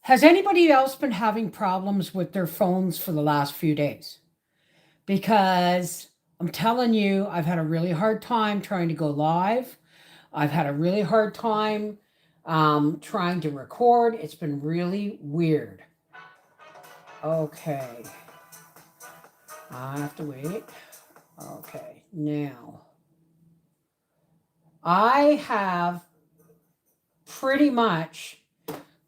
Has anybody else been having problems with their phones for the last few days? Because I'm telling you, I've had a really hard time trying to go live. I've had a really hard time trying to record. It's been really weird. Okay. I have to wait. Okay. Now, I have pretty much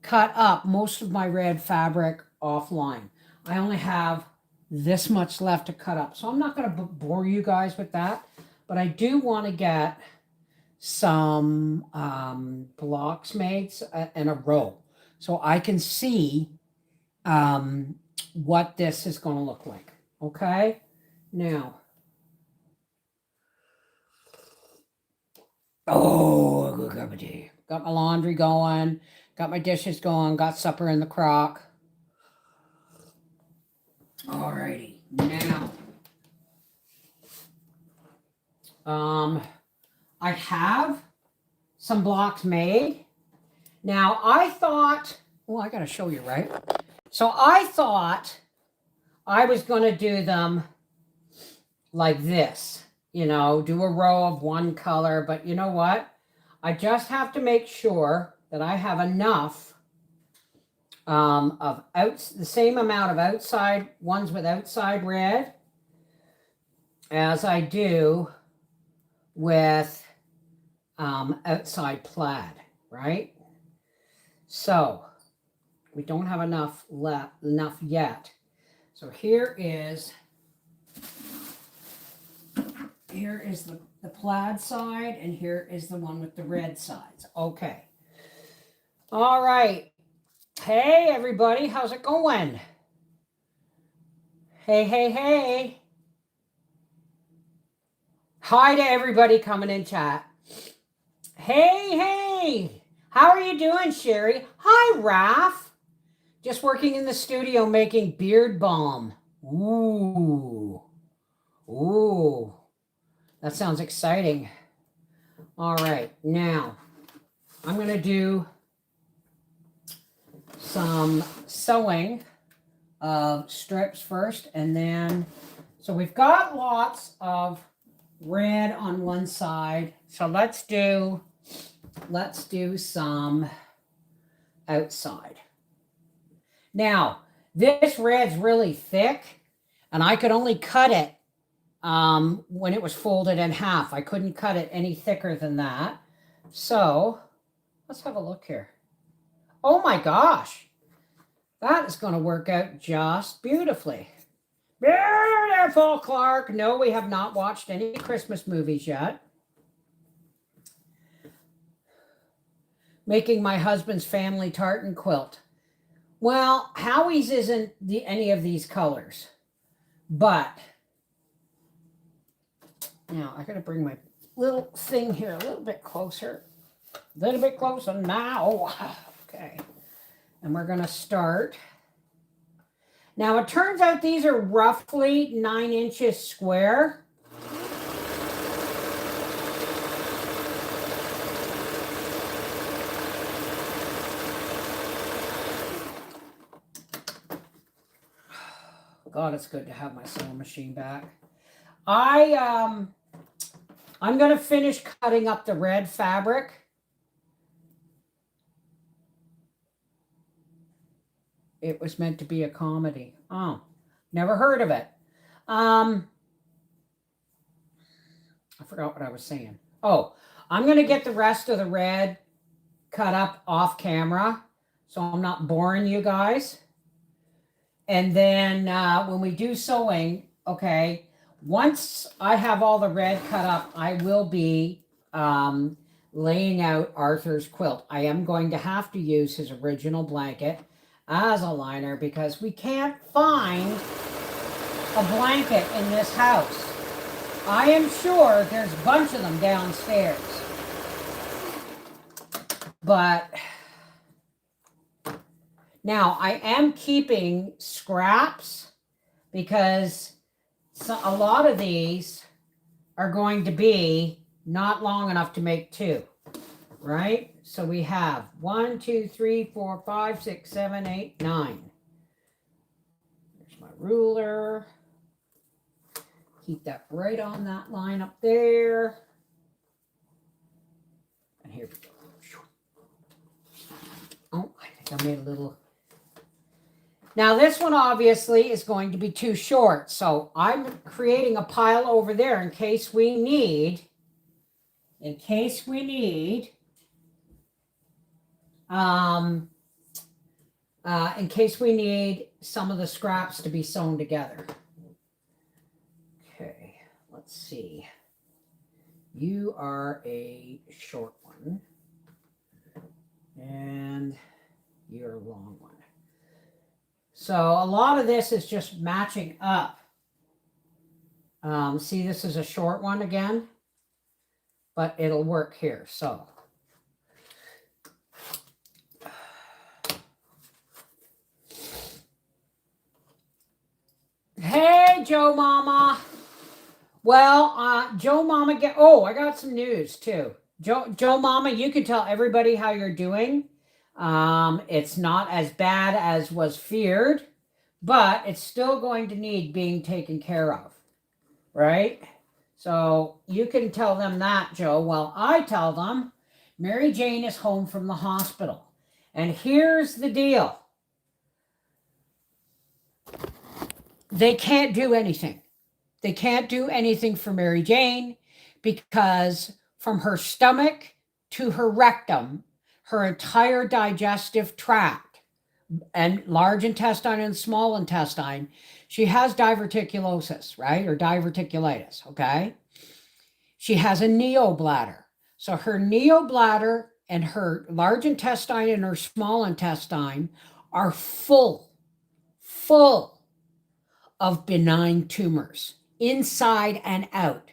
cut up most of my red fabric offline. I only have this much left to cut up. So I'm not going to bore you guys with that, but I do want to get some blocks made in a row so I can see what this is going to look like. Okay. Now, oh, good cup of tea. Got my laundry going, got my dishes going, got supper in the crock. Alrighty, now, I have some blocks made. Now I thought, well, I gotta show you, right? So I thought I was gonna do them like this, you know, do a row of one color, but you know what? I just have to make sure that I have enough of the same amount of outside ones with outside red as I do with outside plaid, right? So we don't have enough yet. So here is the plaid side, and here is the one with the red sides. Okay. All right. Hey, everybody. How's it going? Hey, hey, hey. Hi to everybody coming in chat. Hey, hey. How are you doing, Sherry? Hi, Raph. Just working in the studio making beard balm. Ooh. Ooh. That sounds exciting. All right. Now, I'm going to do some sewing of strips first, and then, so we've got lots of red on one side. So let's do some outside. Now, this red's really thick, and I could only cut it when it was folded in half. I couldn't cut it any thicker than that. So let's have a look here. Oh my gosh, that is going to work out just beautifully. Beautiful, Clark. No, we have not watched any Christmas movies yet. Making my husband's family tartan quilt. Well, Howie's isn't any of these colors, but now I got to bring my little thing here a little bit closer. A little bit closer now. Okay. And we're going to start. Now it turns out these are roughly 9 inches square. God, it's good to have my sewing machine back. I'm going to finish cutting up the red fabric. It was meant to be a comedy. Oh, never heard of it. I forgot what I was saying. Oh, I'm going to get the rest of the red cut up off camera, so I'm not boring you guys. And then when we do sewing, okay, once I have all the red cut up, I will be laying out Arthur's quilt. I am going to have to use his original blanket as a liner because we can't find a blanket in this house. I am sure there's a bunch of them downstairs. But now I am keeping scraps because a lot of these are going to be not long enough to make two, right? So we have 1, 2, 3, 4, 5, 6, 7, 8, 9. There's my ruler. Keep that right on that line up there. And here we go. Oh, I think I made a little. Now this one obviously is going to be too short. So I'm creating a pile over there in case we need some of the scraps to be sewn together. Okay, let's see. You are a short one, and you're a long one. So a lot of this is just matching up. See, this is a short one again, but it'll work here. So hey, Joe Mama. Well, Joe Mama, I got some news too. Joe Mama, you can tell everybody how you're doing. It's not as bad as was feared, but it's still going to need being taken care of, right? So you can tell them that, Joe. Well, I tell them Mary Jane is home from the hospital. And here's the deal. They can't do anything. They can't do anything for Mary Jane because from her stomach to her rectum, her entire digestive tract and large intestine and small intestine, she has diverticulosis, right? Or diverticulitis, okay? She has a neobladder. So her neobladder and her large intestine and her small intestine are full of benign tumors inside and out.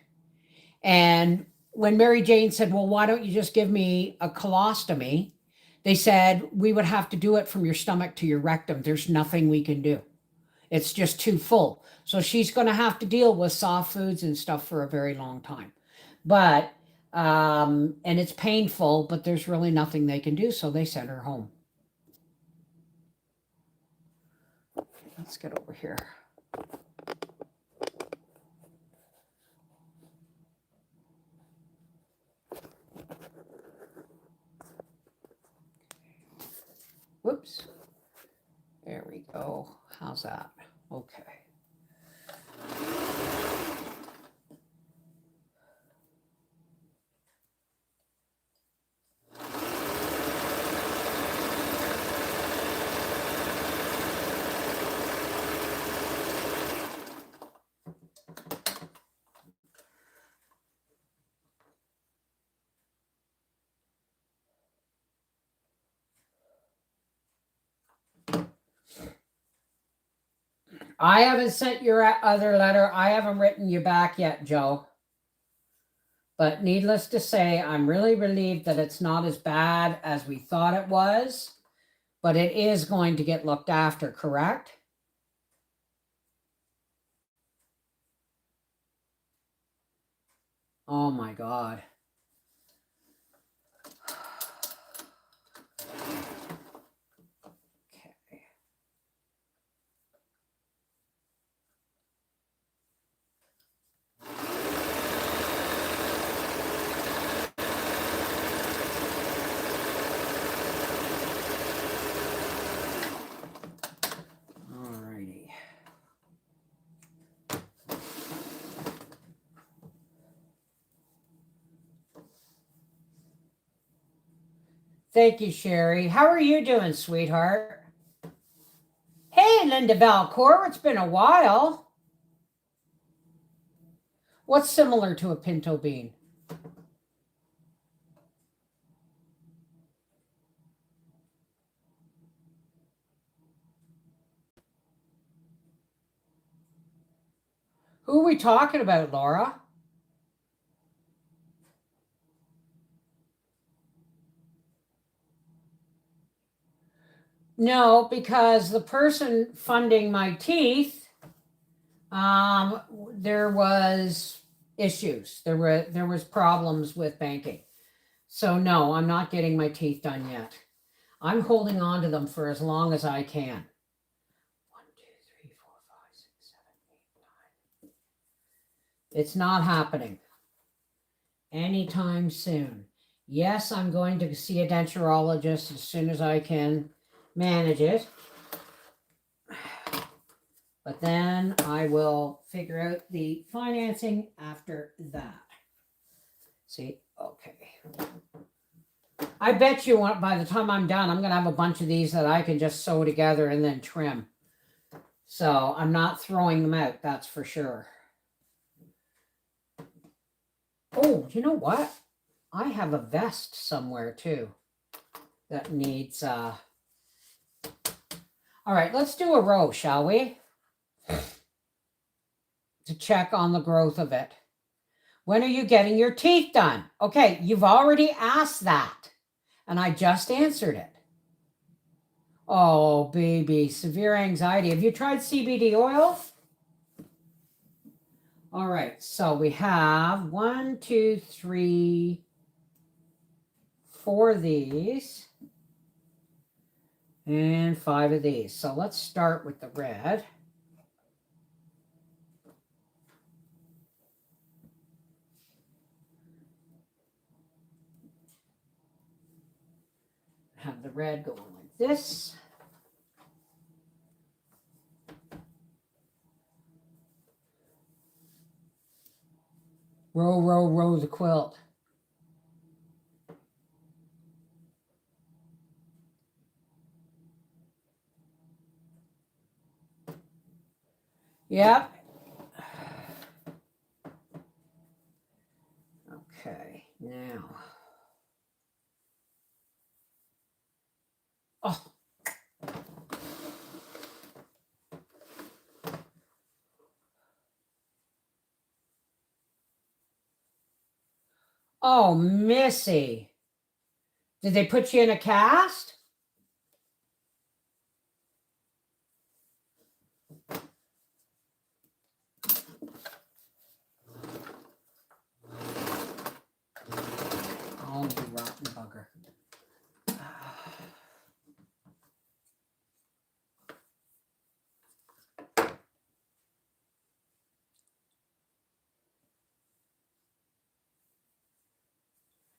And when Mary Jane said, well, why don't you just give me a colostomy? They said, we would have to do it from your stomach to your rectum. There's nothing we can do. It's just too full. So she's going to have to deal with soft foods and stuff for a very long time. But, and it's painful, but there's really nothing they can do. So they sent her home. Let's get over here. Whoops. There we go. How's that? Okay. I haven't sent your other letter. I haven't written you back yet, Joe. But needless to say, I'm really relieved that it's not as bad as we thought it was. But it is going to get looked after, correct? Oh my God. Thank you, Sherry. How are you doing, sweetheart? Hey, Linda Valcourt, it's been a while. What's similar to a pinto bean? Who are we talking about, Laura? No, because the person funding my teeth, there was issues. There was problems with banking. So no, I'm not getting my teeth done yet. I'm holding on to them for as long as I can. 1, 2, 3, 4, 5, 6, 7, 8, 9. It's not happening anytime soon. Yes, I'm going to see a denturologist as soon as I can manage it. But then I will figure out the financing after that. See, okay. I bet you by the time I'm done, I'm going to have a bunch of these that I can just sew together and then trim. So I'm not throwing them out, that's for sure. Oh, you know what? I have a vest somewhere too that needs... All right, let's do a row, shall we? To check on the growth of it. When are you getting your teeth done? Okay, you've already asked that, and I just answered it. Oh, baby, severe anxiety. Have you tried CBD oil? All right, so we have 1, 2, 3, 4 of these, and 5 of these. So let's start with the red. Have the red going like this. Row, row, row the quilt. Yep. Okay, now. Oh. Oh, Missy. Did they put you in a cast? Oh, you rotten bugger.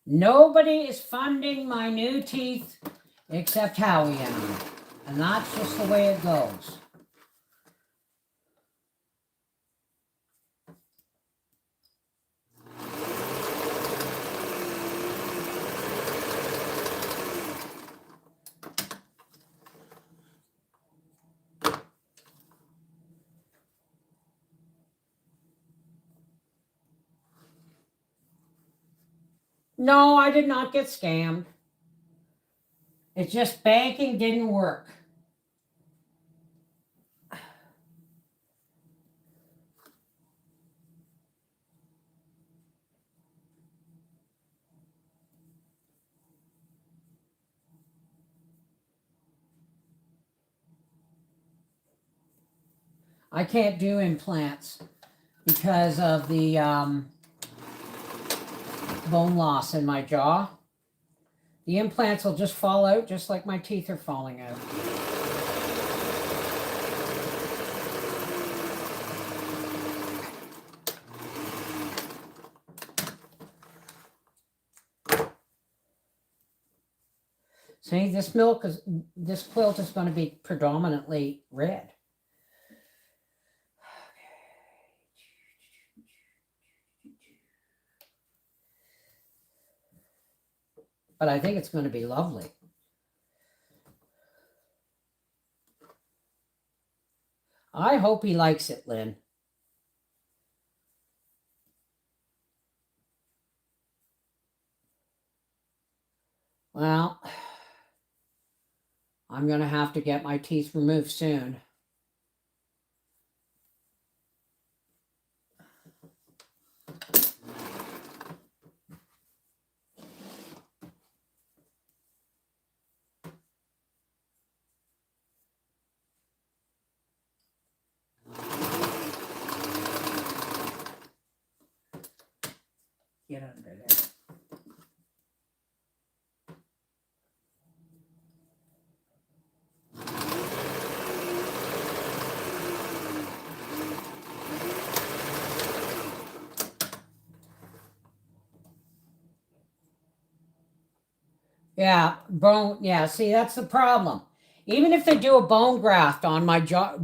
Nobody is funding my new teeth except Howie and I. And that's just the way it goes. No, I did not get scammed. It's just banking didn't work. I can't do implants because of the bone loss in my jaw. The implants will just fall out just like my teeth are falling out. See, this quilt is going to be predominantly red. But I think it's going to be lovely. I hope he likes it, Lynn. Well, I'm going to have to get my teeth removed soon. Get under there. Yeah, bone. Yeah, see, that's the problem. Even if they do a bone graft on my jaw,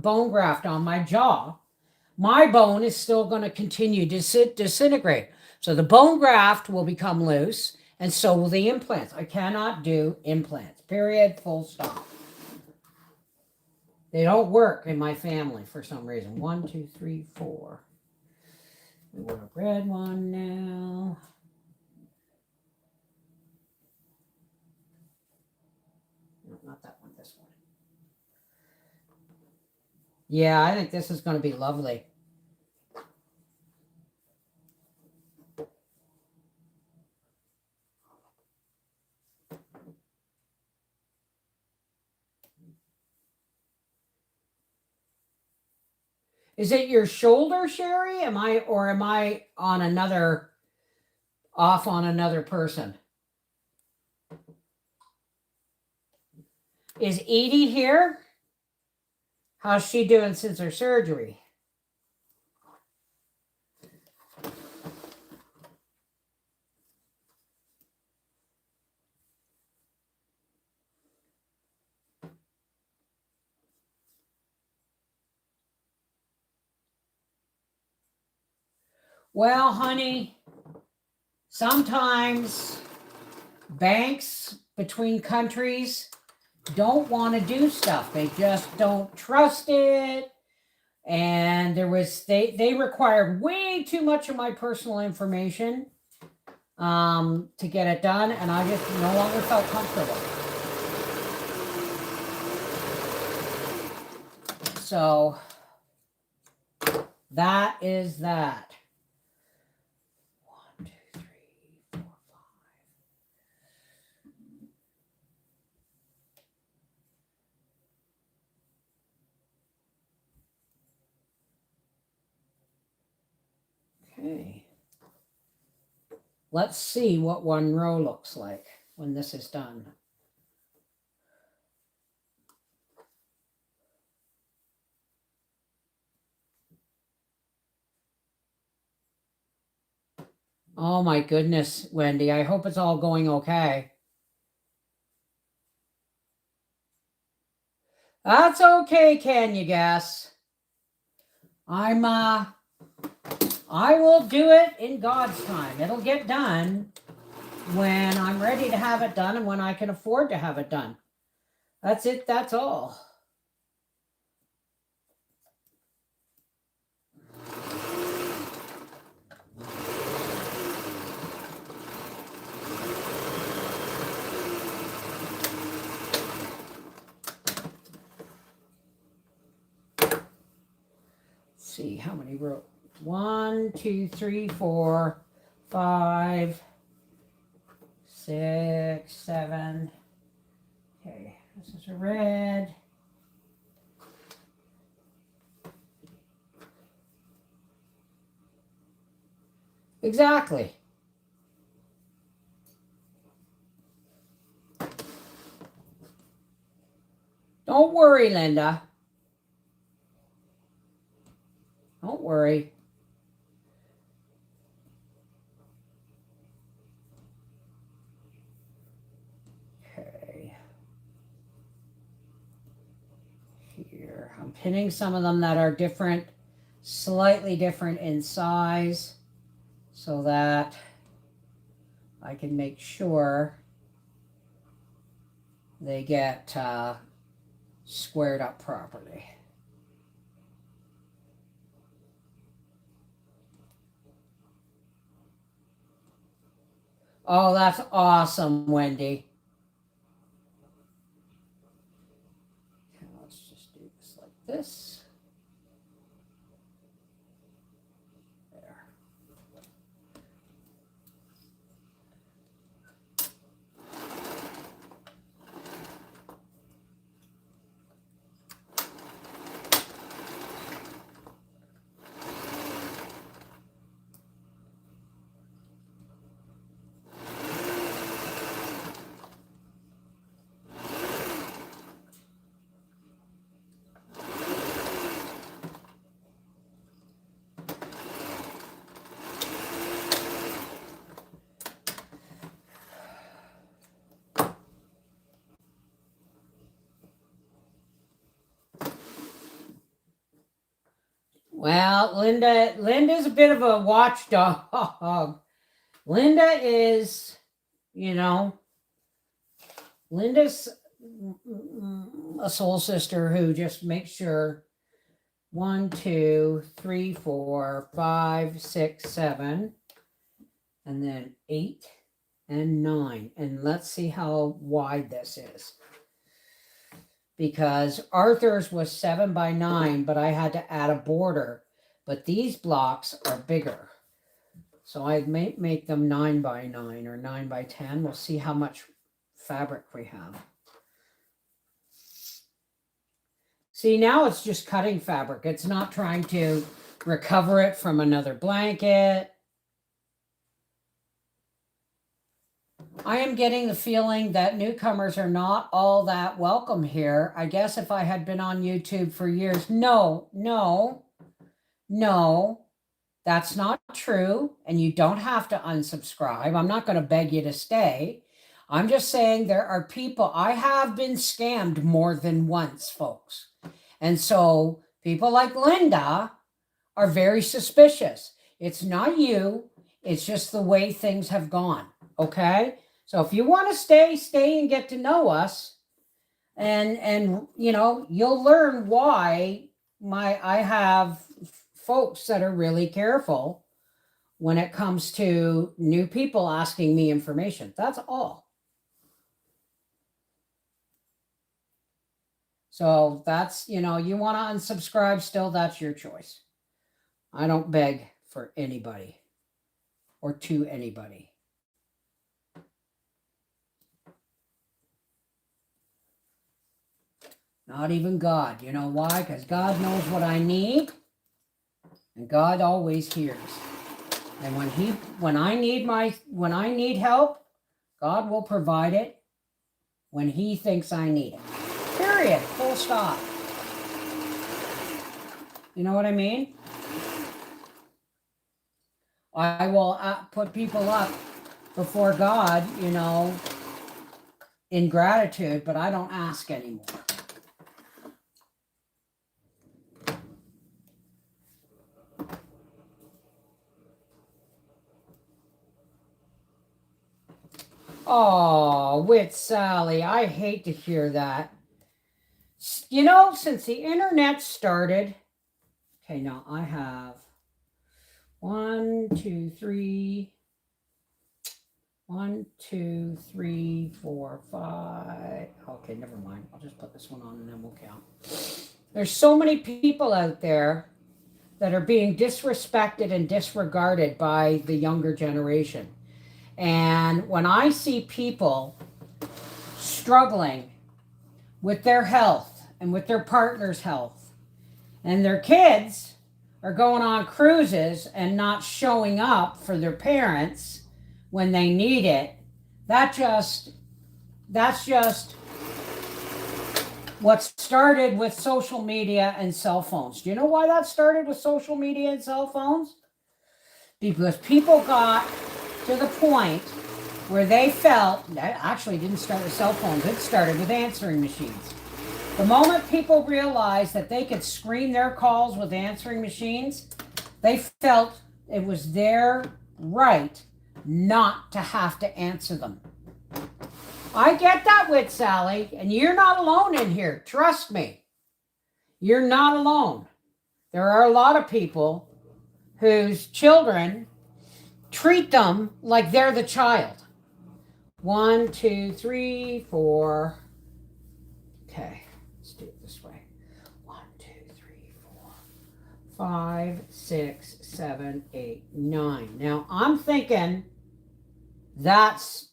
my bone is still going to continue to disintegrate. So the bone graft will become loose, and so will the implants. I cannot do implants. Period. Full stop. They don't work in my family for some reason. 1, 2, 3, 4. We want a red one now. No, not that one. This one. Yeah, I think this is going to be lovely. Is it your shoulder, Sherry? Am I on another off on another person? Is Edie here? How's she doing since her surgery? Well, honey, sometimes banks between countries don't want to do stuff. They just don't trust it. And they required way too much of my personal information to get it done, and I just no longer felt comfortable. So that is that. 1, 2, 3, 4, 5. Okay. Let's see what one row looks like when this is done. Oh my goodness, Wendy. I hope it's all going okay. That's okay, can you guess? I will do it in God's time. It'll get done when I'm ready to have it done and when I can afford to have it done. That's it. That's all. See how many rows. 1, 2, 3, 4, 5, 6, 7. Okay, this is a red. Exactly. Don't worry, Linda. Don't worry. Okay. Here, I'm pinning some of them that are different, slightly different in size, so that I can make sure they get squared up properly. Oh, that's awesome, Wendy. Okay, let's just do this like this. There. Well, Linda's a bit of a watchdog. Linda is, you know, Linda's a soul sister who just makes sure 1, 2, 3, 4, 5, 6, 7, and then 8 and 9. And let's see how wide this is. Because Arthur's was 7 by 9, but I had to add a border. But these blocks are bigger. So I may make them 9 by 9 or 9 by 10. We'll see how much fabric we have. See, now it's just cutting fabric. It's not trying to recover it from another blanket. I am getting the feeling that newcomers are not all that welcome here. I guess if I had been on YouTube for years, no, that's not true. And you don't have to unsubscribe. I'm not going to beg you to stay. I'm just saying there are people, I have been scammed more than once, folks. And so people like Linda are very suspicious. It's not you. It's just the way things have gone. Okay? So if you want to stay and get to know us, and you know, you'll learn why I have folks that are really careful when it comes to new people asking me information. That's all. So that's, you know, you want to unsubscribe still, that's your choice. I don't beg for anybody or to anybody. Not even God. You know why? Because God knows what I need. And God always hears. And when I need help, God will provide it when he thinks I need it. Period. Full stop. You know what I mean? I will put people up before God, you know, in gratitude, but I don't ask anymore. Oh, with Sally, I hate to hear that. You know, since the internet started, okay, now I have 1, 2, 3, 1, 2, 3, 4, 5. Okay, never mind. I'll just put this one on and then we'll count. There's so many people out there that are being disrespected and disregarded by the younger generation. And when I see people struggling with their health and with their partner's health, and their kids are going on cruises and not showing up for their parents when they need it, that's just what started with social media and cell phones. Do you know why that started with social media and cell phones? Because people got to the point where they felt, that actually didn't start with cell phones, it started with answering machines. The moment people realized that they could screen their calls with answering machines, they felt it was their right not to have to answer them. I get that with Sally, and you're not alone in here. Trust me. You're not alone. There are a lot of people whose children treat them like they're the child. 1, 2, 3, 4. Okay, let's do it this way. 1, 2, 3, 4, 5, 6, 7, 8, 9. Now I'm thinking that's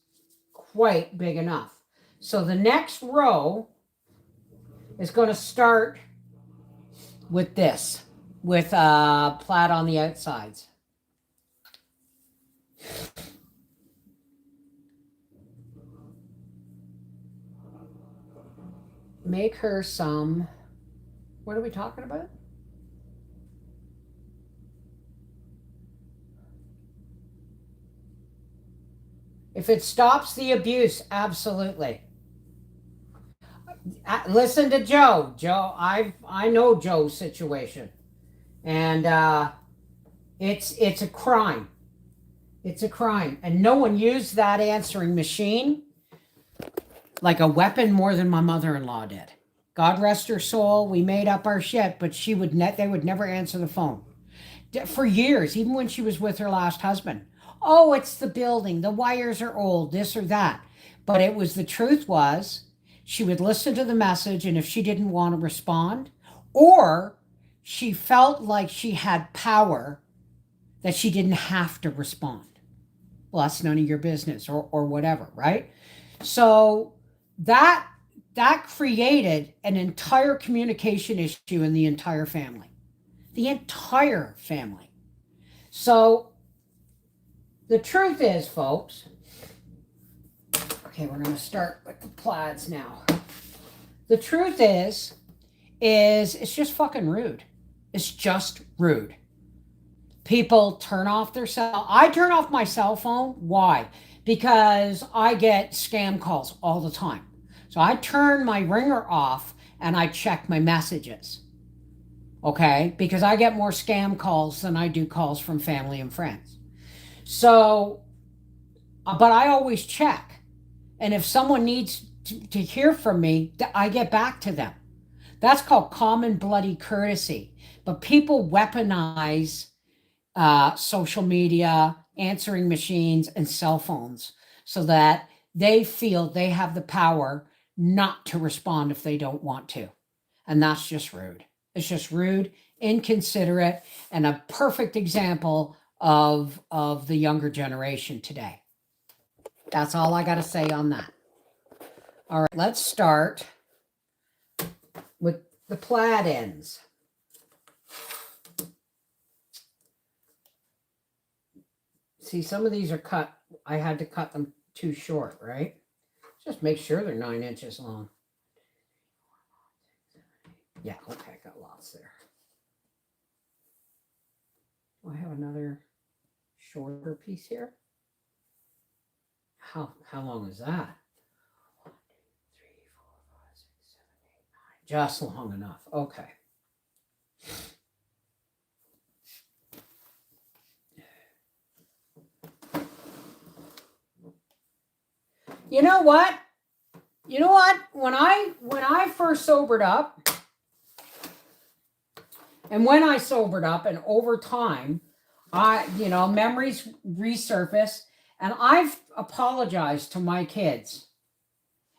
quite big enough. So the next row is going to start with this, with plaid on the outsides. Make her some, what are we talking about? If it stops the abuse, absolutely. Listen to Joe. I know Joe's situation. And it's a crime. It's a crime. And no one used that answering machine like a weapon more than my mother-in-law did. God rest her soul. We made up our shit, but they would never answer the phone for years, even when she was with her last husband. Oh, it's the building. The wires are old, this or that. But the truth was, she would listen to the message, and if she didn't want to respond, or she felt like she had power, that she didn't have to respond. Well, that's none of your business, or whatever, right? So that created an entire communication issue in the entire family. The entire family. So the truth is, folks, okay, we're going to start with the plaids now. The truth is it's just fucking rude. It's just rude. People turn off their I turn off my cell phone. Why? Because I get scam calls all the time. So I turn my ringer off and I check my messages. Okay? Because I get more scam calls than I do calls from family and friends. So, but I always check. And if someone needs to hear from me, I get back to them. That's called common bloody courtesy. But people weaponize social media, answering machines, and cell phones so that they feel they have the power not to respond if they don't want to. And that's just rude. It's just rude, inconsiderate, and a perfect example of the younger generation today. That's all I got to say on that. All right, let's start with the plaid ends. See, some of these are cut. I had to cut them too short, right? Just make sure they're 9 inches long. Yeah, okay, I got lots there. Do I have another shorter piece here? How long is that? 1, 2, 3, 4, 5, 6, 7, 8, 9. Just long enough. Okay. You know what? When I first sobered up, and over time, memories resurface, and I've apologized to my kids.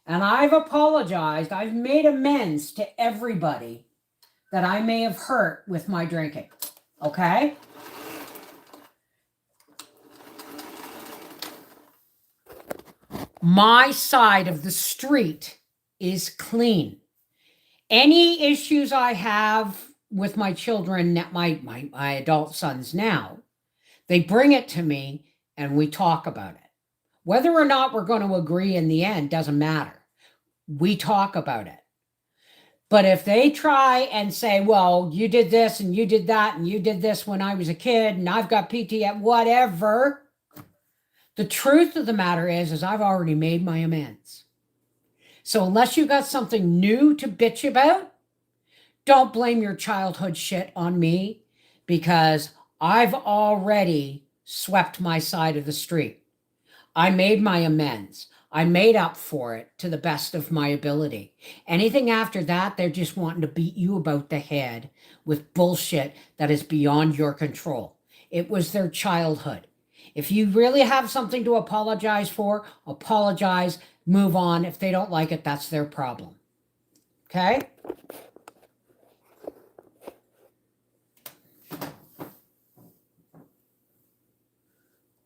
And I've apologized. I've made amends to everybody that I may have hurt with my drinking. Okay? My side of the street is clean. Any issues I have with my children, my adult sons now, they bring it to me and we talk about it. Whether or not we're going to agree in the end doesn't matter. We talk about it. But if they try and say, well, you did this and you did that and you did this when I was a kid and I've got PTSD, whatever, the truth of the matter is I've already made my amends. So unless you got something new to bitch about, don't blame your childhood shit on me, because I've already swept my side of the street. I made my amends. I made up for it to the best of my ability. Anything after that, they're just wanting to beat you about the head with bullshit that is beyond your control. It was their childhood. If you really have something to apologize for, apologize, move on. If they don't like it, that's their problem. Okay?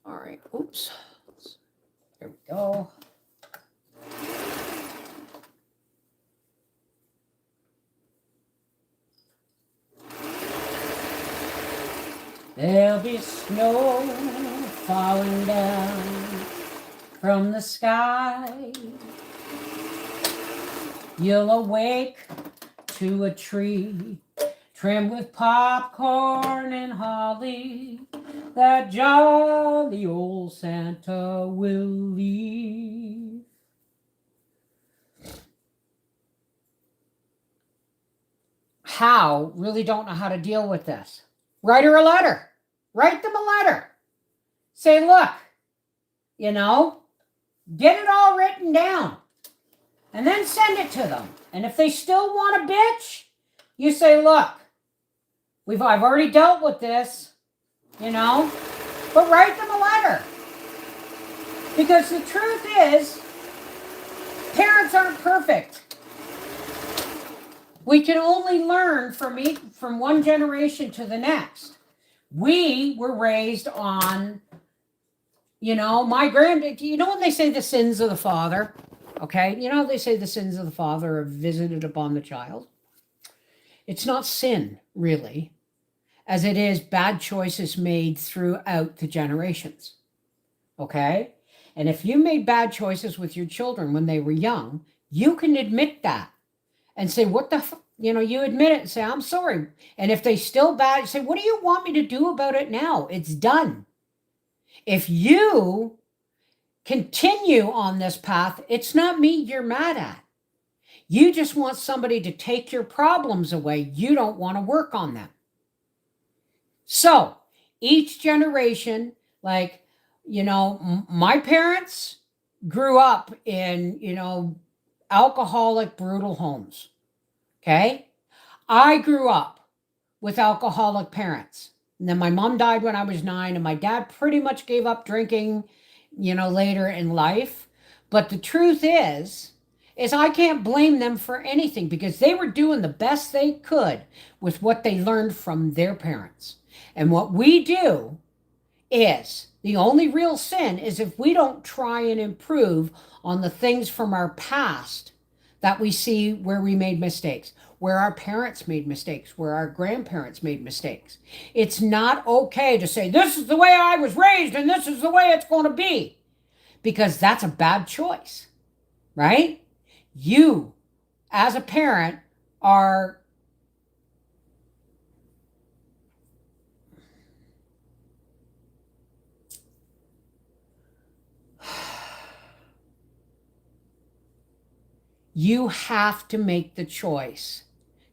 All right. Oops. There we go. There'll be snow falling down from the sky. You'll awake to a tree trimmed with popcorn and holly that jolly old Santa will leave. Really don't know how to deal with this. Write her a letter. Write them a letter. Say, look, you know, get it all written down. And then send it to them. And if they still want a bitch, you say, look, I've already dealt with this, you know, but write them a letter. Because the truth is, parents aren't perfect. We can only learn from one generation to the next. We were raised on, you know, you know when they say the sins of the father? Okay, you know, they say the sins of the father are visited upon the child. It's not sin, really, as it is bad choices made throughout the generations. Okay? And if you made bad choices with your children when they were young, you can admit that and say, what the you know, you admit it and say, I'm sorry. And if they still bad, say, what do you want me to do about it now? It's done. If you continue on this path, it's not me you're mad at. You just want somebody to take your problems away. You don't want to work on them. So each generation, like, you know, my parents grew up in, you know, alcoholic, brutal homes. Okay. I grew up with alcoholic parents. And then my mom died when I was 9, and my dad pretty much gave up drinking, you know, later in life. But the truth is I can't blame them for anything because they were doing the best they could with what they learned from their parents. And what we do is, the only real sin is if we don't try and improve on the things from our past that we see where we made mistakes, where our parents made mistakes, where our grandparents made mistakes. It's not okay to say, this is the way I was raised and this is the way it's going to be, because that's a bad choice, right? You, as a parent, are you have to make the choice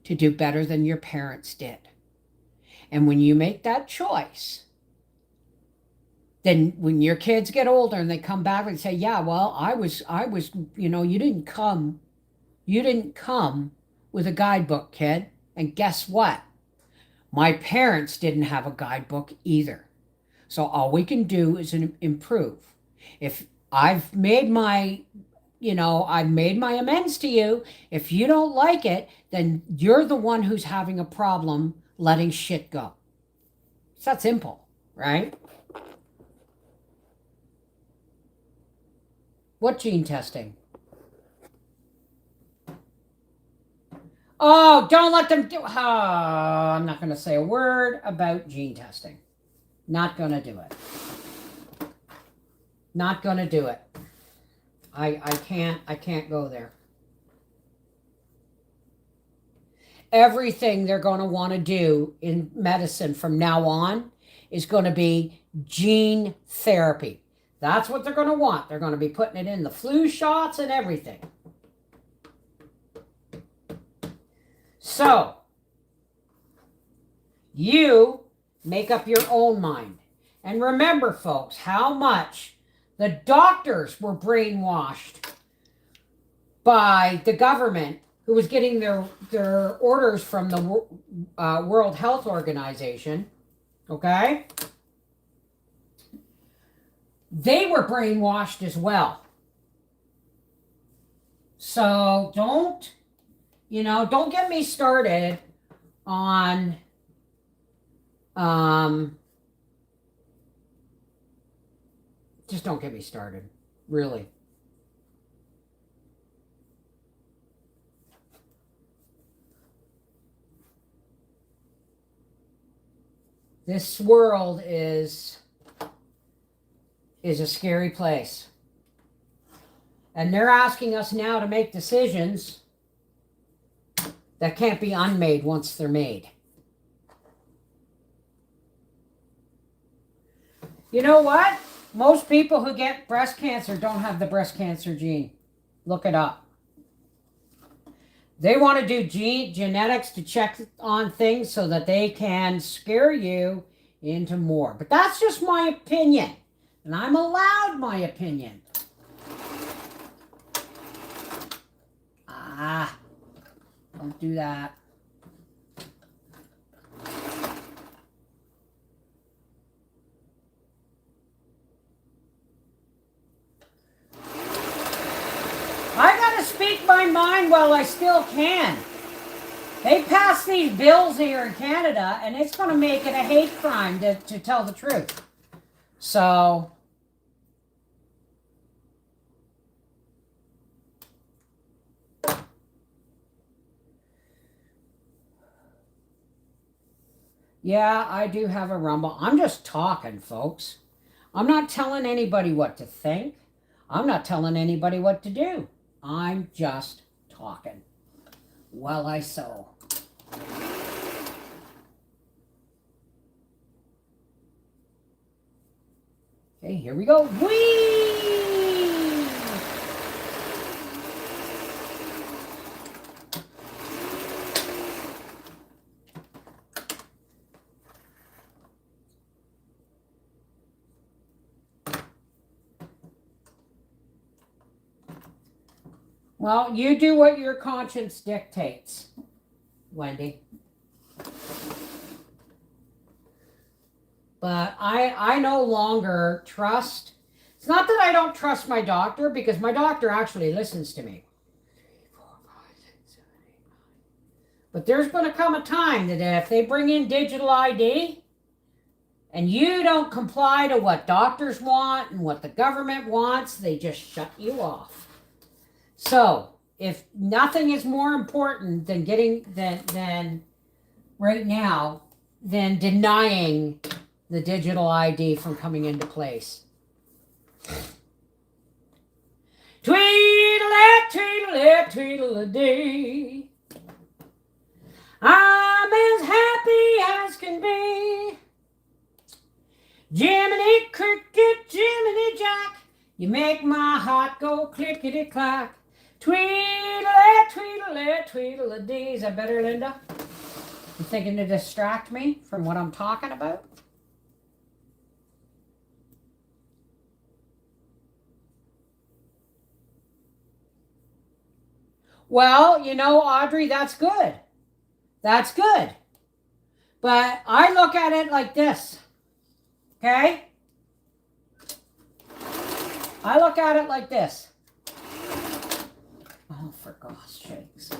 to do better than your parents did. And when you make that choice, then when your kids get older and they come back and say, yeah, well, I was, you know, you didn't come with a guidebook, kid. And guess what? My parents didn't have a guidebook either. So all we can do is improve. If I've made my amends to you. If you don't like it, then you're the one who's having a problem letting shit go. It's that simple, right? What gene testing? Oh, don't let them do. Oh, I'm not going to say a word about gene testing. Not going to do it. Not going to do it. I can't go there. Everything they're going to want to do in medicine from now on is going to be gene therapy. That's what they're going to want. They're going to be putting it in the flu shots and everything. So, you make up your own mind. And remember, folks, how much the doctors were brainwashed by the government, who was getting their orders from the World Health Organization, okay? They were brainwashed as well. So don't get me started on just don't get me started, really. This world is a scary place. And they're asking us now to make decisions that can't be unmade once they're made. You know what? Most people who get breast cancer don't have the breast cancer gene. Look it up. They want to do genetics to check on things so that they can scare you into more. But that's just my opinion. And I'm allowed my opinion. Don't do that. I gotta speak my mind while I still can. They pass these bills here in Canada, and it's going to make it a hate crime to tell the truth. So, yeah, I do have a rumble. I'm just talking, folks. I'm not telling anybody what to think. I'm not telling anybody what to do. I'm just talking while I sew. Okay, here we go. Whee! Well, you do what your conscience dictates, Wendy. But I no longer trust. It's not that I don't trust my doctor, because my doctor actually listens to me. But there's going to come a time that if they bring in digital ID and you don't comply to what doctors want and what the government wants, they just shut you off. So if nothing is more important than than right now than denying the digital ID from coming into place. Tweedle-it, tweedle-it, tweedle-a-dee. I'm as happy as can be. Jiminy cricket, Jiminy Jack, you make my heart go clickety-clack. Tweedle-it, tweedle-it, tweedle-a-dee. Is that better, Linda? You thinking to distract me from what I'm talking about? Well, you know, Audrey, that's good. That's good. But I look at it like this. Okay? I look at it like this. Oh, for gosh sakes.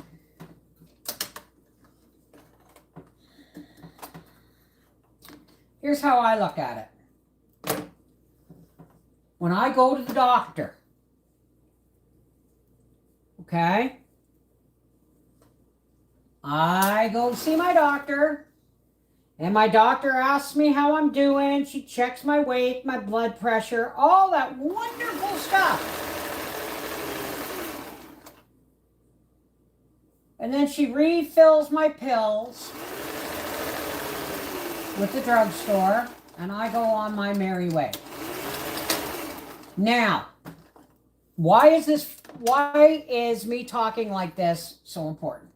Here's how I look at it. When I go to the doctor, okay? I go see my doctor, and my doctor asks me how I'm doing. She checks my weight, my blood pressure, all that wonderful stuff. And then she refills my pills with the drugstore, and I go on my merry way. Now, why is me talking like this so important?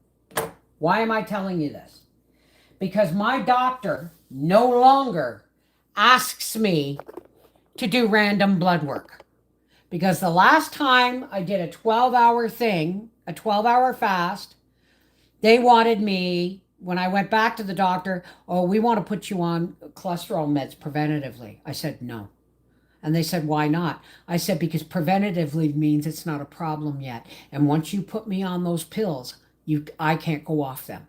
Why am I telling you this? Because my doctor no longer asks me to do random blood work. Because the last time I did a 12-hour thing, a 12-hour fast, they wanted me, when I went back to the doctor, oh, we want to put you on cholesterol meds preventatively. I said no. And they said, why not? I said, because preventatively means it's not a problem yet. And once you put me on those pills, I can't go off them.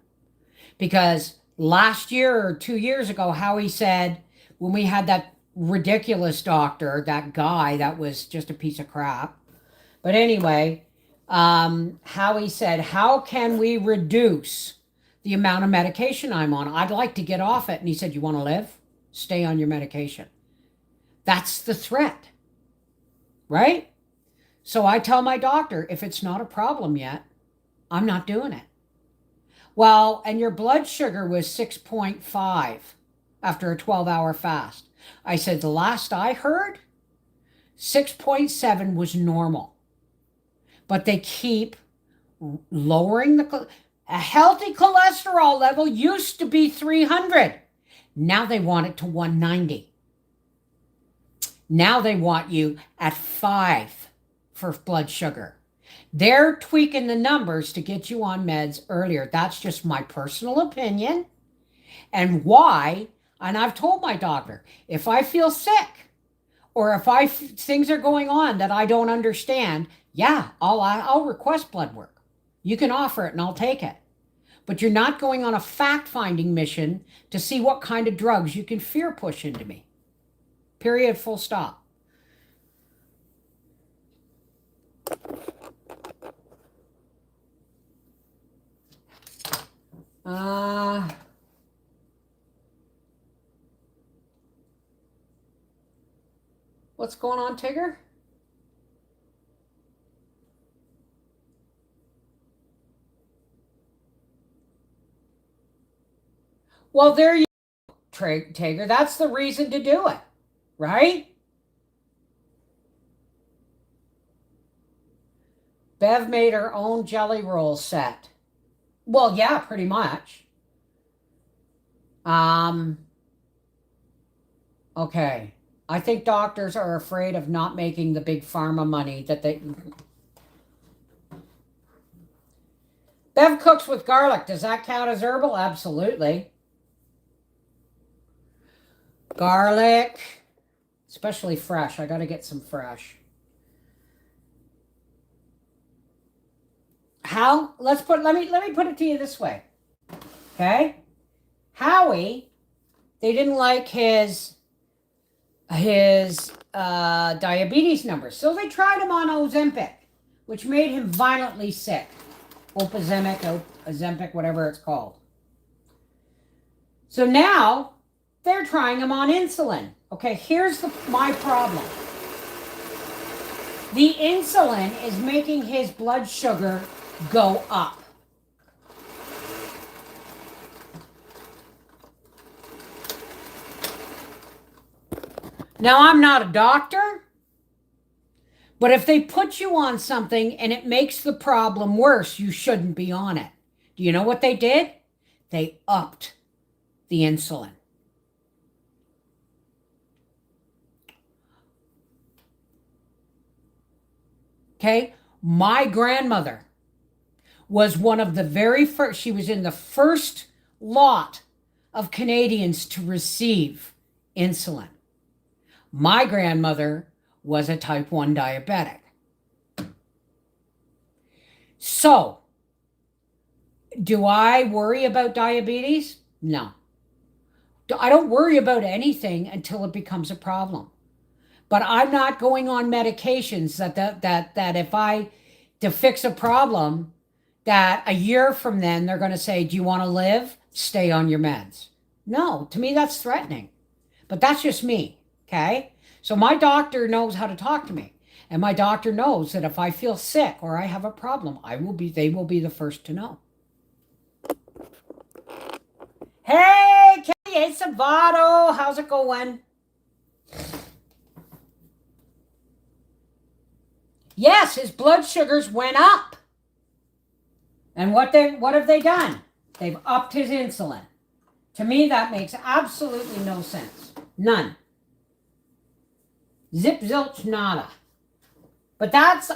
Because last year or 2 years ago, Howie said, when we had that ridiculous doctor, that guy that was just a piece of crap. But anyway, Howie said, how can we reduce the amount of medication I'm on? I'd like to get off it. And he said, you want to live? Stay on your medication. That's the threat, right? So I tell my doctor, if it's not a problem yet, I'm not doing it. Well, and your blood sugar was 6.5 after a 12-hour fast. I said, the last I heard, 6.7 was normal. But they keep lowering a healthy cholesterol level used to be 300. Now they want it to 190. Now they want you at 5 for blood sugar. They're tweaking the numbers to get you on meds earlier. That's just my personal opinion. And why, and I've told my doctor, if I feel sick or if things are going on that I don't understand, yeah, I'll request blood work. You can offer it and I'll take it. But you're not going on a fact-finding mission to see what kind of drugs you can fear push into me. Period, full stop. What's going on, Tigger? Well, there you go, Tigger. That's the reason to do it, right? Bev made her own jelly roll set. Well, yeah, pretty much. Okay. I think doctors are afraid of not making the big pharma money that they... Bev cooks with garlic. Does that count as herbal? Absolutely. Garlic, especially fresh. I got to get some fresh. How? Let me put it to you this way. Okay? Howie, they didn't like his diabetes numbers. So they tried him on Ozempic, which made him violently sick. Ozempic, whatever it's called. So now they're trying him on insulin. Okay, here's my problem. The insulin is making his blood sugar go up. Now, I'm not a doctor, but if they put you on something and it makes the problem worse, you shouldn't be on it. Do you know what they did? They upped the insulin. Okay? My grandmother was one of the very first, she was in the first lot of Canadians to receive insulin. My grandmother was a type 1 diabetic. So, do I worry about diabetes? No. I don't worry about anything until it becomes a problem. But I'm not going on medications that if to fix a problem, that a year from then they're going to say, do you want to live? Stay on your meds. No, to me that's threatening. But that's just me. Okay? So my doctor knows how to talk to me. And my doctor knows that if I feel sick or I have a problem, they will be the first to know. Hey, Kelly, hey, Savato, how's it going? Yes, his blood sugars went up. And what have they done? They've upped his insulin. To me, that makes absolutely no sense. None. Zip, zilch, nada. But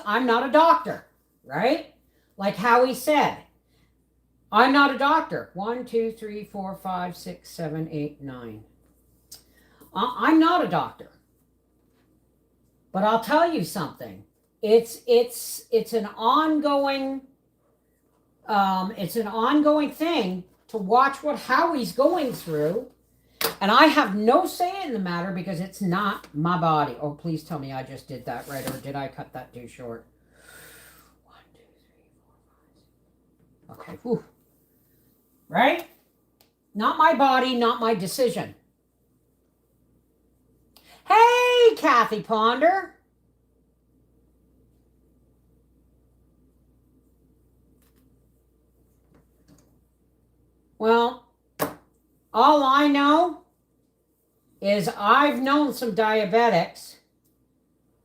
I'm not a doctor, right? Like Howie said, I'm not a doctor. 1, 2, 3, 4, 5, 6, 7, 8, 9. I'm not a doctor. But I'll tell you something. It's an ongoing thing to watch what Howie's going through. And I have no say in the matter because it's not my body. Oh, please tell me I just did that right, or did I cut that too short? 1, 2, 3, 4, 5, 6. Okay, whew. Right? Not my body, not my decision. Hey, Kathy Ponder. Well, all I know is I've known some diabetics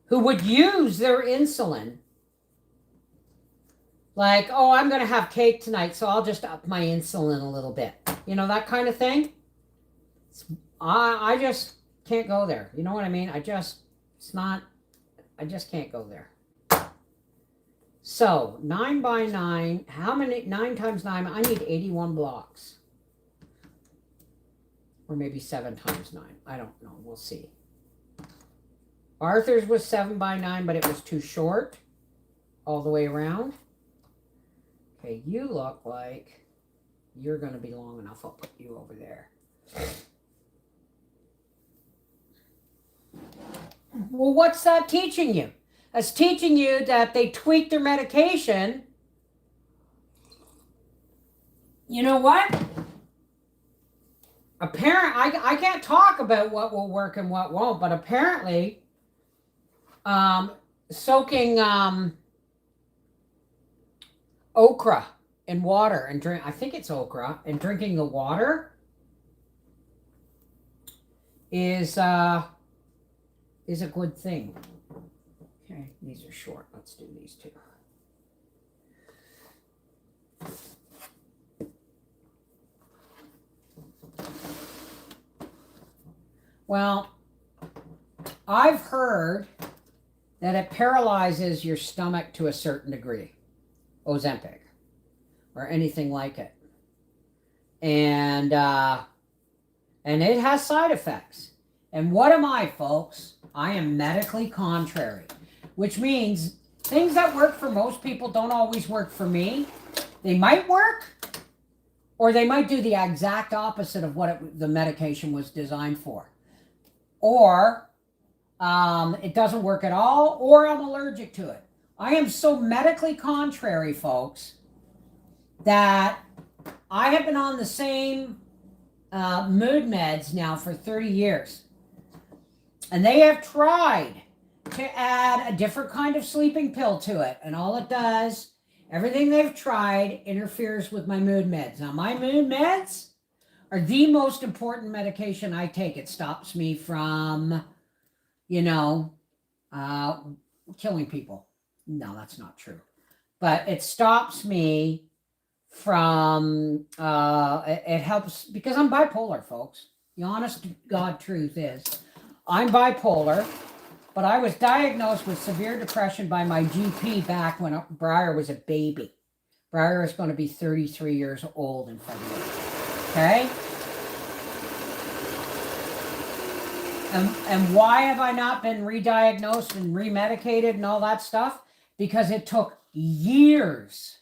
who would use their insulin Like, oh, I'm going to have cake tonight, so I'll just up my insulin a little bit. You know, that kind of thing. I just can't go there. You know what I mean? I just can't go there. So 9 by 9, how many, 9 times 9, I need 81 blocks. Or maybe 7 times 9. I don't know. We'll see. Arthur's was 7 by 9, but it was too short all the way around. Okay, you look like you're going to be long enough. I'll put you over there. Well, what's that teaching you? That's teaching you that they tweak their medication. You know what? I can't talk about what will work and what won't, but apparently soaking okra in water and drink, I think it's okra, and drinking the water is a good thing. Okay, these are short. Let's do these two. Well, I've heard that it paralyzes your stomach to a certain degree, Ozempic, or anything like it. And it has side effects. And what am I, folks? I am medically contrary, which means things that work for most people don't always work for me. They might work, or they might do the exact opposite of what the medication was designed for. Or it doesn't work at all, or I'm allergic to it. I am so medically contrary, folks, that I have been on the same mood meds now for 30 years. And they have tried to add a different kind of sleeping pill to it. And all it does, everything they've tried interferes with my mood meds. Now, my mood meds are the most important medication I take. It stops me from, killing people. No, that's not true. But it stops me from, it helps, because I'm bipolar, folks. The honest to God truth is, I'm bipolar, but I was diagnosed with severe depression by my GP back when Briar was a baby. Briar is going to be 33 years old in February. Okay? And why have I not been re-diagnosed and remedicated and all that stuff? Because it took years.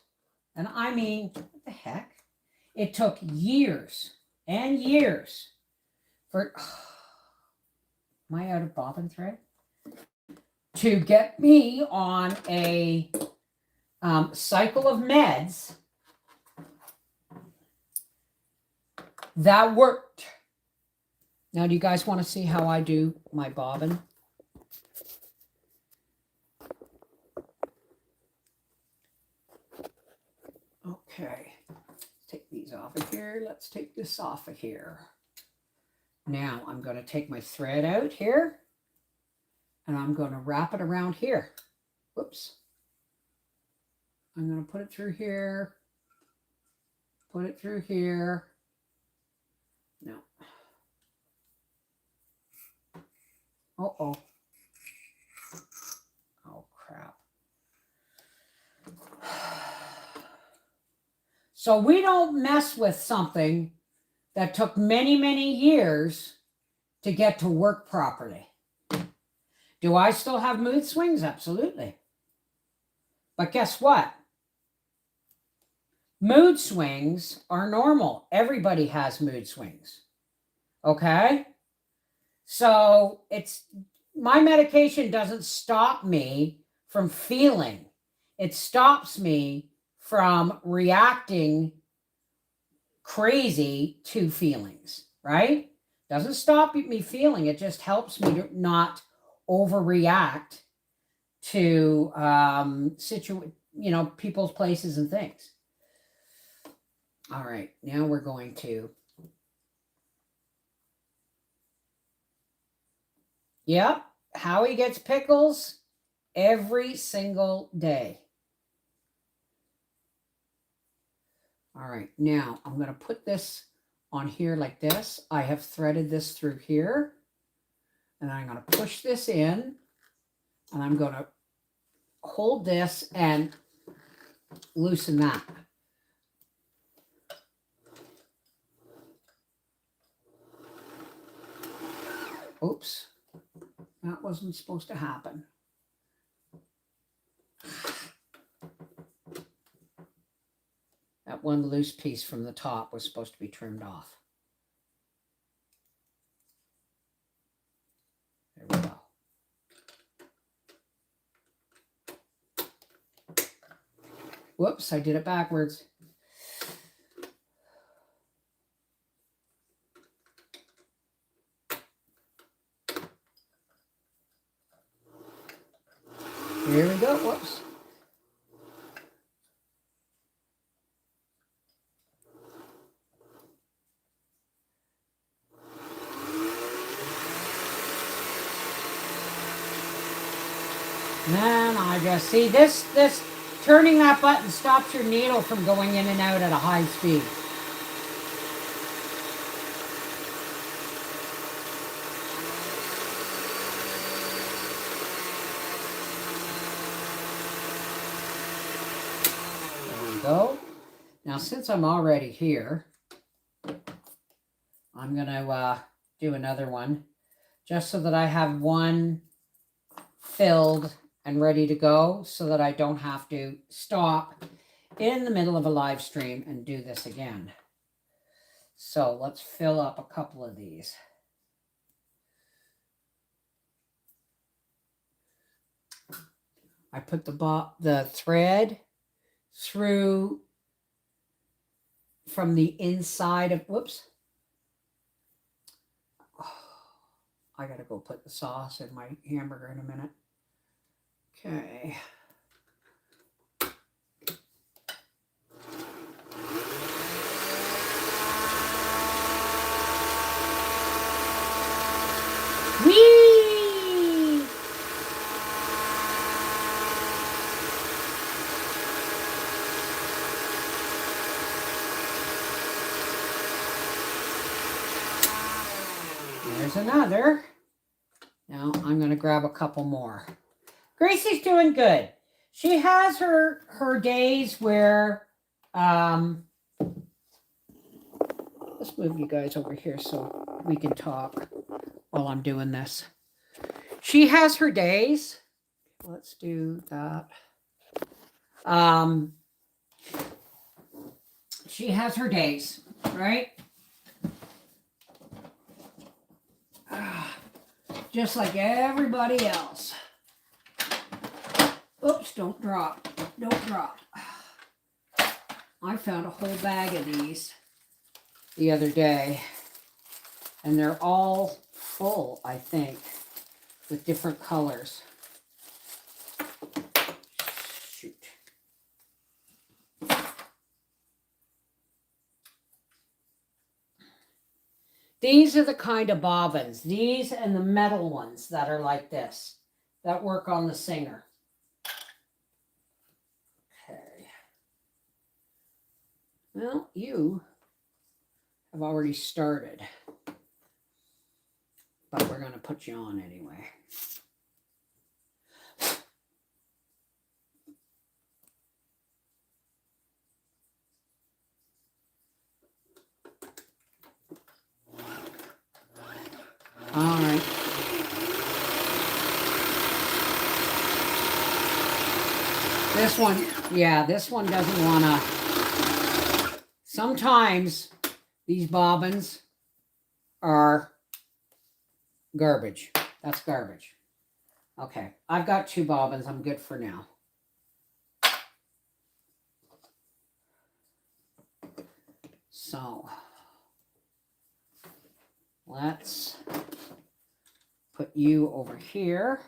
And I mean, what the heck? It took years and years for... Am I out of bobbin thread? To get me on a cycle of meds that worked. Now, do you guys want to see how I do my bobbin? Okay, take these off of here. Let's take this off of here. Now I'm going to take my thread out here and I'm going to wrap it around here. Whoops. I'm going to put it through here. Put it through here. No. Uh-oh. Oh, crap. So we don't mess with something that took many, many years to get to work properly. Do I still have mood swings? Absolutely. But guess what? Mood swings are normal. Everybody has mood swings. Okay? So my medication doesn't stop me from feeling. It stops me from reacting crazy to feelings, right? Doesn't stop me feeling. It just helps me to not overreact to people's places and things. All right, now we're going to. Yep, Howie gets pickles every single day. All right, now I'm going to put this on here like this. I have threaded this through here, and I'm going to push this in, and I'm going to hold this and loosen that. Oops, that wasn't supposed to happen. That one loose piece from the top was supposed to be trimmed off. There we go. Whoops, I did it backwards. Here we go. Whoops. Man, I just see this turning that button stops your needle from going in and out at a high speed. There we go. Now, since I'm already here, I'm going to do another one just so that I have one filled and ready to go so that I don't have to stop in the middle of a live stream and do this again. So let's fill up a couple of these. I put the thread through from the inside of, whoops. Oh, I gotta go put the sauce in my hamburger in a minute. Okay. Whee! There's another. Now I'm going to grab a couple more. Gracie's doing good. She has her days where, let's move you guys over here so we can talk while I'm doing this. She has her days. Let's do that. She has her days, right? Just like everybody else. Oops, don't drop. Don't drop. I found a whole bag of these the other day, and they're all full, I think, with different colors. Shoot. These are the kind of bobbins, these and the metal ones that are like this, that work on the Singer. Okay. Well, you have already started, but we're going to put you on anyway. All right. This one, yeah, this one doesn't want to. Sometimes these bobbins are garbage. That's garbage. Okay, I've got 2 bobbins. I'm good for now. So let's put you over here.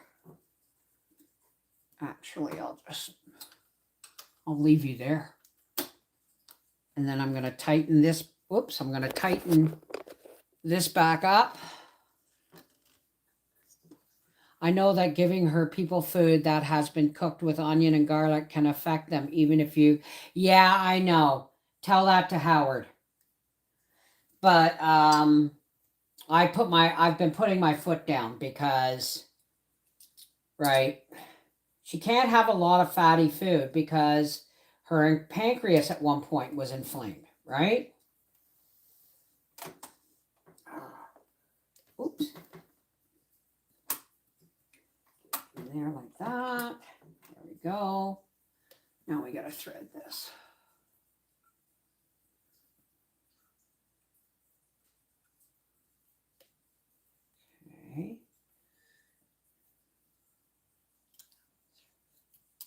Actually, I'll leave you there. And then I'm going to tighten this. Whoops, I'm going to tighten this back up. I know that giving her people food that has been cooked with onion and garlic can affect them, even if you, yeah, I know. Tell that to Howard. But I've been putting my foot down because, right, she can't have a lot of fatty food because her pancreas at one point was inflamed, right? Oops. In there like that. There we go. Now we got to thread this. Okay.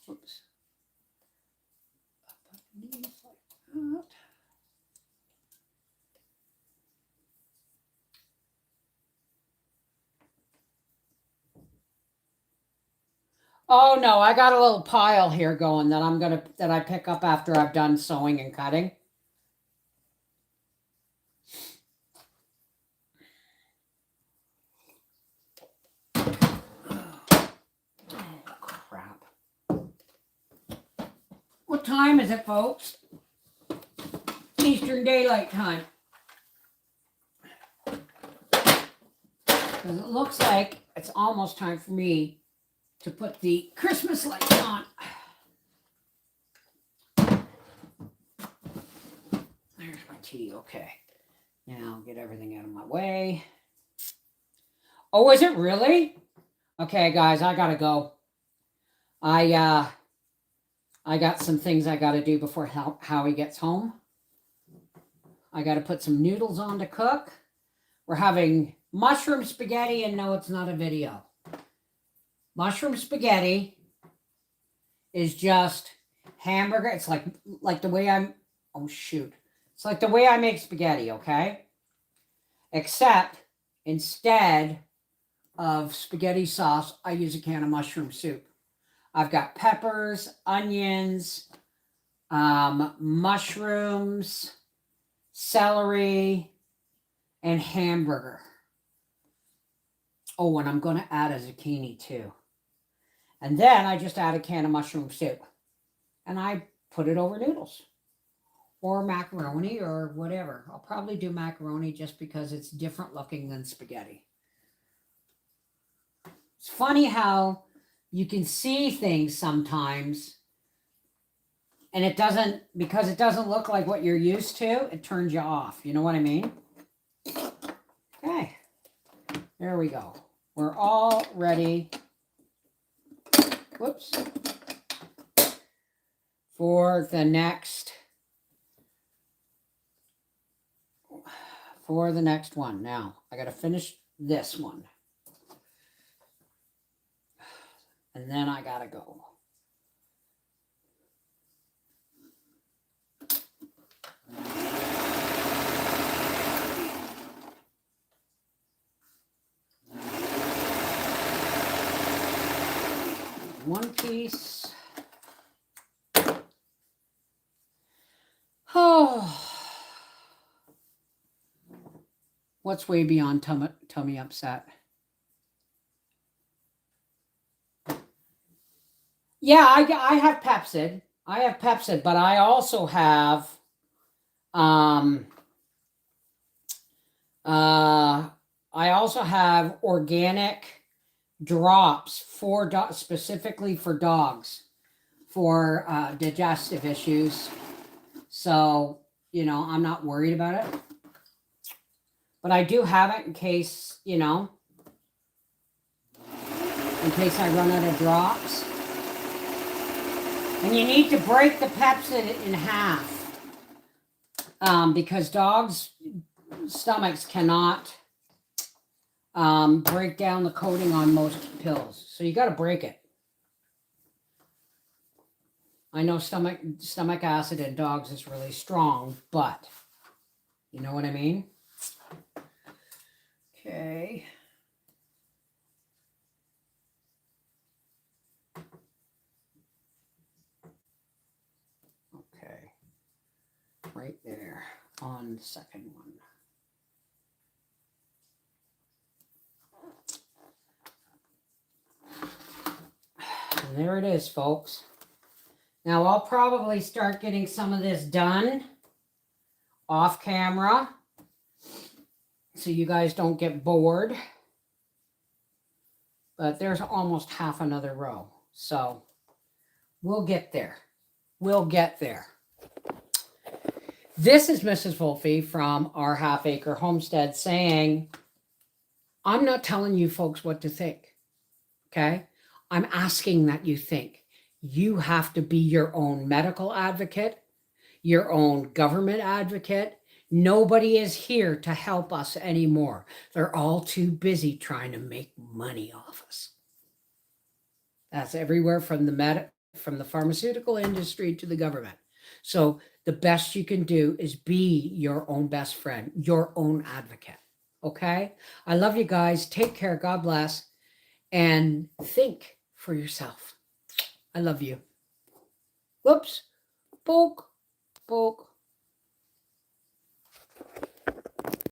Oops. Up underneath like that. Oh no, I got a little pile here going that I pick up after I've done sewing and cutting. Crap. What time is it, folks? Eastern Daylight Time. Because it looks like it's almost time for me to put the Christmas lights on. There's my tea. Okay. Now get everything out of my way. Oh, is it really? Okay, guys, I gotta go. I got some things I gotta do before Howie gets home. I gotta put some noodles on to cook. We're having mushroom spaghetti, and no, it's not a video. Mushroom spaghetti is just hamburger. It's like the way I'm, oh shoot. It's like the way I make spaghetti, okay? Except instead of spaghetti sauce, I use a can of mushroom soup. I've got peppers, onions, mushrooms, celery, and hamburger. Oh, and I'm going to add a zucchini too. And then I just add a can of mushroom soup. And I put it over noodles. Or macaroni or whatever. I'll probably do macaroni just because it's different looking than spaghetti. It's funny how you can see things sometimes and it doesn't, because it doesn't look like what you're used to, it turns you off. You know what I mean? Okay. There we go. We're all ready. Whoops. For the next one. Now, I got to finish this one. And then I got to go. One piece. Oh. What's way beyond tummy upset? Yeah, I have Pepsid. I have Pepsid, but I also have organic drops for specifically for dogs for digestive issues. So, you know, I'm not worried about it. But I do have it in case, you know, in case I run out of drops. And you need to break the Pepsid in half because dogs' stomachs cannot break down the coating on most pills. So you got to break it. I know stomach acid in dogs is really strong, but you know what I mean? Okay. Okay. Right there on the second one. And there it is, folks. Now I'll probably start getting some of this done off camera so you guys don't get bored. But there's almost half another row. So we'll get there. We'll get there. This is Mrs. Wolfe from our Half Acre Homestead saying, I'm not telling you folks what to think. Okay? I'm asking that you think. You have to be your own medical advocate, your own government advocate. Nobody is here to help us anymore. They're all too busy trying to make money off us. That's everywhere from the pharmaceutical industry to the government. So the best you can do is be your own best friend, your own advocate. Okay? I love you guys. Take care. God bless. And think for yourself. I love you. Whoops. Poke. Poke.